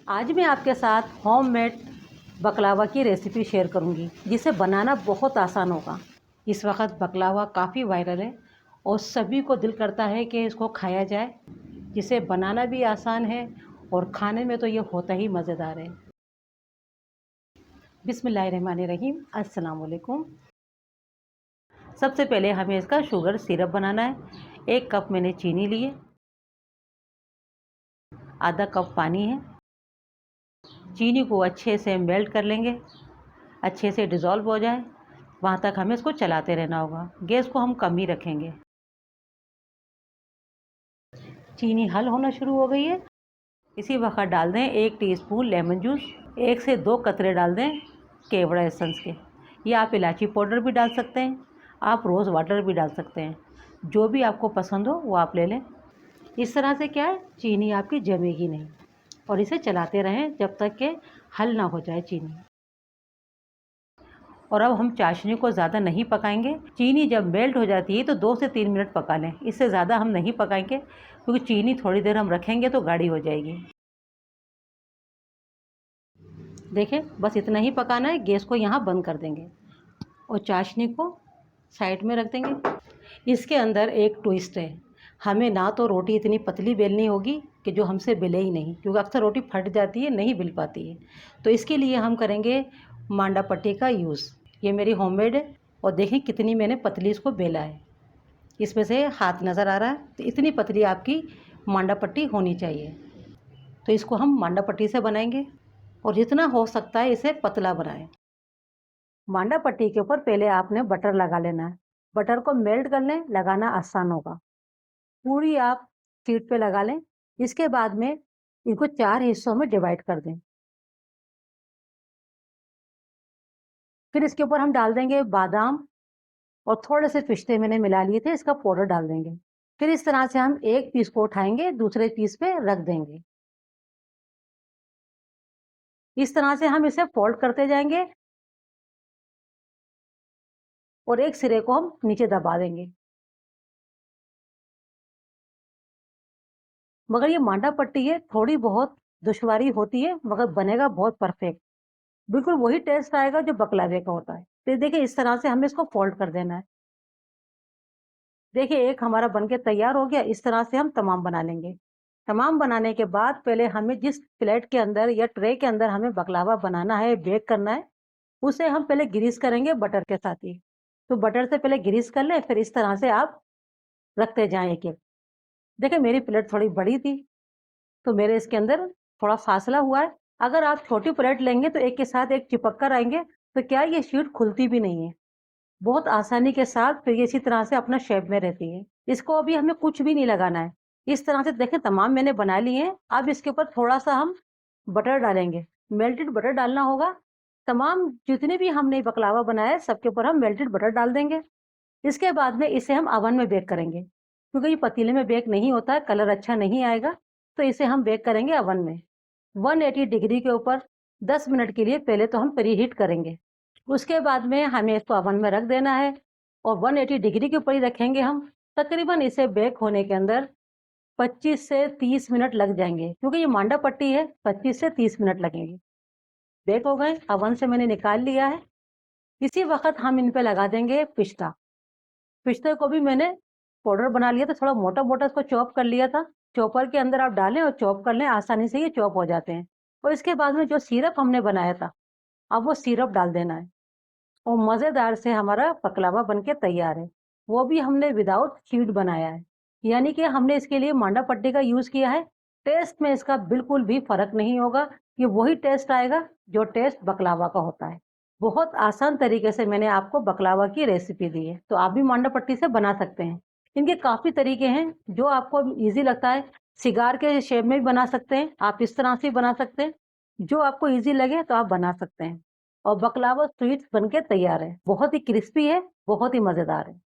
आज मैं आपके साथ होममेड बकलावा की रेसिपी शेयर करूंगी, जिसे बनाना बहुत आसान होगा। इस वक्त बकलावा काफ़ी वायरल है और सभी को दिल करता है कि इसको खाया जाए, जिसे बनाना भी आसान है और खाने में तो ये होता ही मज़ेदार है। बिस्मिल्लाहिर्रहमानिर्रहीम, अस्सलाम वालेकुम। सबसे पहले हमें इसका शुगर सिरप बनाना है। 1 कप मैंने चीनी ली है, आधा कप पानी है। चीनी को अच्छे से मेल्ट कर लेंगे, अच्छे से डिज़ोल्व हो जाए वहाँ तक हमें इसको चलाते रहना होगा। गैस को हम कम ही रखेंगे। चीनी हल होना शुरू हो गई है। इसी वक्त डाल दें 1 टीस्पून लेमन जूस, 1 से 2 कतरे डाल दें केवड़ा एसेंस के। या आप इलायची पाउडर भी डाल सकते हैं, आप रोज़ वाटर भी डाल सकते हैं। जो भी आपको पसंद हो वो आप ले लें। इस तरह से क्या है, चीनी आपकी जमेगी नहीं और इसे चलाते रहें जब तक कि हल ना हो जाए चीनी। और अब हम चाशनी को ज़्यादा नहीं पकाएंगे। चीनी जब मेल्ट हो जाती है तो 2 से 3 मिनट पका लें, इससे ज़्यादा हम नहीं पकाएंगे क्योंकि चीनी थोड़ी देर हम रखेंगे तो गाढ़ी हो जाएगी। देखें, बस इतना ही पकाना है। गैस को यहाँ बंद कर देंगे और चाशनी को साइड में रख देंगे। इसके अंदर एक ट्विस्ट है, हमें ना तो रोटी इतनी पतली बेलनी होगी कि जो हमसे बेले ही नहीं, क्योंकि अक्सर रोटी फट जाती है, नहीं बेल पाती है। तो इसके लिए हम करेंगे मांडा पट्टी का यूज़। ये मेरी होममेड है और देखें कितनी मैंने पतली इसको बेला है। इसमें से हाथ नज़र आ रहा है, तो इतनी पतली आपकी मांडा पट्टी होनी चाहिए। तो इसको हम मांडा पट्टी से बनाएंगे और जितना हो सकता है इसे पतला बनाएं। मांडा पट्टी के ऊपर पहले आपने बटर लगा लेना है। बटर को मेल्ट कर लें, लगाना आसान होगा। पूरी आप शीट पे लगा लें। इसके बाद में इनको 4 हिस्सों में डिवाइड कर दें। फिर इसके ऊपर हम डाल देंगे बादाम और थोड़े से पिस्ते मैंने मिला लिए थे, इसका पाउडर डाल देंगे। फिर इस तरह से हम एक पीस को उठाएंगे, दूसरे पीस पे रख देंगे। इस तरह से हम इसे फोल्ड करते जाएंगे और एक सिरे को हम नीचे दबा देंगे। मगर ये मांडा पट्टी है, थोड़ी बहुत दुश्वारी होती है, मगर बनेगा बहुत परफेक्ट। बिल्कुल वही टेस्ट आएगा जो बकलावे का होता है। तो देखिए, इस तरह से हमें इसको फोल्ड कर देना है। देखिए, एक हमारा बनके तैयार हो गया। इस तरह से हम तमाम बना लेंगे। तमाम बनाने के बाद पहले हमें जिस प्लेट के अंदर या ट्रे के अंदर हमें बकलावा बनाना है, बेक करना है, उसे हम पहले ग्रीस करेंगे बटर के साथ ही। तो बटर से पहले ग्रीस कर लें, फिर इस तरह से आप रखते जाएं एक एक। देखिए, मेरी प्लेट थोड़ी बड़ी थी तो मेरे इसके अंदर थोड़ा फासला हुआ है। अगर आप छोटी प्लेट लेंगे तो एक के साथ एक चिपक कर आएंगे, तो क्या ये शीट खुलती भी नहीं है। बहुत आसानी के साथ फिर ये इसी तरह से अपना शेप में रहती है। इसको अभी हमें कुछ भी नहीं लगाना है। इस तरह से देखें, तमाम मैंने बना लिए हैं। अब इसके ऊपर थोड़ा सा हम बटर डालेंगे, मेल्टेड बटर डालना होगा। तमाम जितने भी हमने बकलावा बनाया है सबके ऊपर हम मेल्टेड बटर डाल देंगे। इसके बाद में इसे हम ओवन में बेक करेंगे, क्योंकि ये पतीले में बेक नहीं होता है, कलर अच्छा नहीं आएगा। तो इसे हम बेक करेंगे ओवन में 180 डिग्री के ऊपर 10 मिनट के लिए पहले तो हम प्री हीट करेंगे। उसके बाद में हमें इसको ओवन में रख देना है और 180 डिग्री के ऊपर ही रखेंगे हम। तकरीबन इसे बेक होने के अंदर 25 से 30 मिनट लग जाएंगे, क्योंकि ये मांडा पट्टी है, 25 से 30 मिनट लगेंगे। बेक हो गए, ओवन से मैंने निकाल लिया है। इसी वक्त हम इन पे लगा देंगे पिस्ता। पिस्ते को भी मैंने पाउडर बना लिया था, थोड़ा मोटा मोटा इसको चॉप कर लिया था। चॉपर के अंदर आप डालें और चॉप कर लें, आसानी से ये चॉप हो जाते हैं। और इसके बाद में जो सिरप हमने बनाया था, अब वो सिरप डाल देना है और मज़ेदार से हमारा बकलावा बनके तैयार है। वो भी हमने विदाउट शीट बनाया है, यानी कि हमने इसके लिए मांडा पट्टी का यूज़ किया है। टेस्ट में इसका बिल्कुल भी फ़र्क नहीं होगा। ये वही टेस्ट आएगा जो टेस्ट बकलावा का होता है। बहुत आसान तरीके से मैंने आपको बकलावा की रेसिपी दी है, तो आप भी मांडा पट्टी से बना सकते हैं। इनके काफ़ी तरीके हैं, जो आपको ईज़ी लगता है। सिगार के शेप में भी बना सकते हैं, आप इस तरह से बना सकते हैं। जो आपको ईज़ी लगे तो आप बना सकते हैं। और बकलावा स्वीट्स बनके तैयार है। बहुत ही क्रिस्पी है, बहुत ही मज़ेदार है।